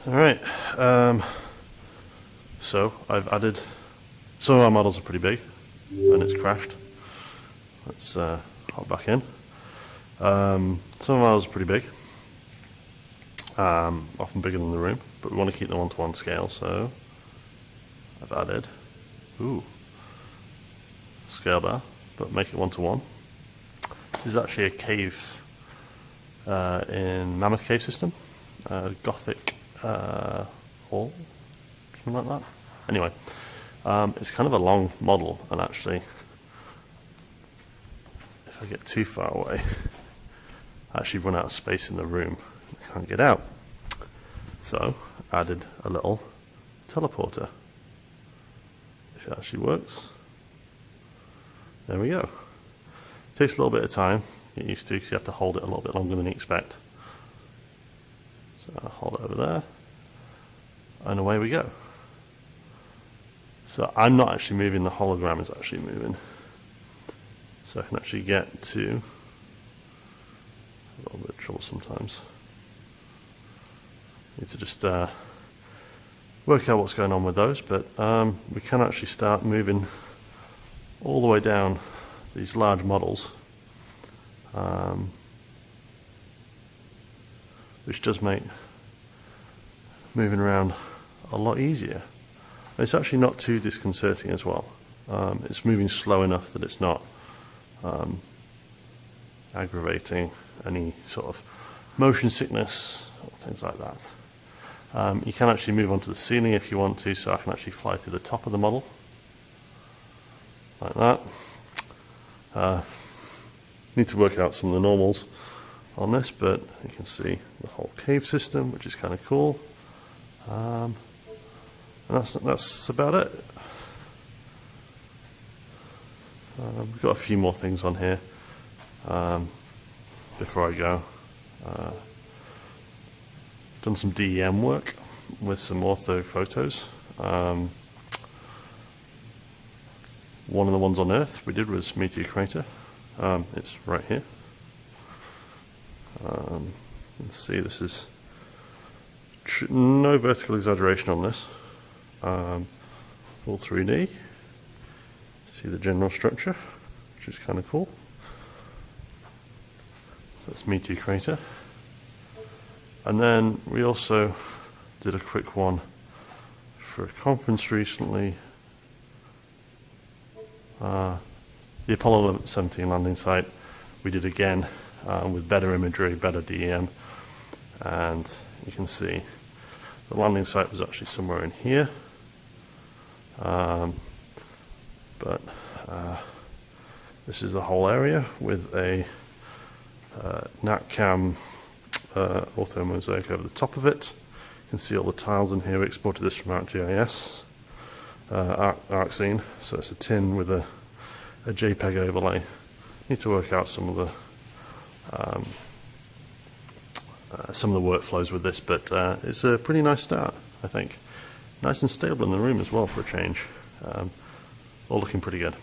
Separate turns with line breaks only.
Alright, so I've added, some of our models are pretty big and it's crashed. Let's hop back in. Some of our models are pretty big, often bigger than the room, but we want to keep them 1:1 scale, so I've added, scale bar, but make it 1:1. This is actually a cave in Mammoth Cave system, Gothic hall, something like that. Anyway, it's kind of a long model, and actually, if I get too far away, I actually run out of space in the room. I can't get out. So, added a little teleporter. If it actually works. There we go. It takes a little bit of time to get used to, because you have to hold it a little bit longer than you expect. So I'll hold it over there, and away we go. So I'm not actually moving, the hologram is actually moving. So I can actually get to, a little bit of trouble sometimes. Need to just work out what's going on with those, but we can actually start moving all the way down these large models, which does make moving around a lot easier. It's actually not too disconcerting as well. It's moving slow enough that it's not aggravating any sort of motion sickness or things like that. You can actually move onto the ceiling if you want to, so I can actually fly through the top of the model like that. Need to work out some of the normals on this, but you can see the whole cave system, which is kind of cool. And that's about it. We've got a few more things on here before I go. Done some DEM work with some ortho photos. One of the ones on Earth we did was Meteor Crater. It's right here. You can see this is no vertical exaggeration on this. Full 3D. See the general structure, which is kind of cool. So that's Meteor Crater. And then we also did a quick one for a conference recently. The Apollo 17 landing site we did again with better imagery, better DEM, and you can see the landing site was actually somewhere in here. But this is the whole area with a NatCam ortho mosaic over the top of it. You can see all the tiles in here. We exported this from ArcGIS, ArcScene, so it's a tin with a JPEG overlay. Need to work out some of the workflows with this, but it's a pretty nice start, I think. Nice and stable in the room as well for a change. All looking pretty good.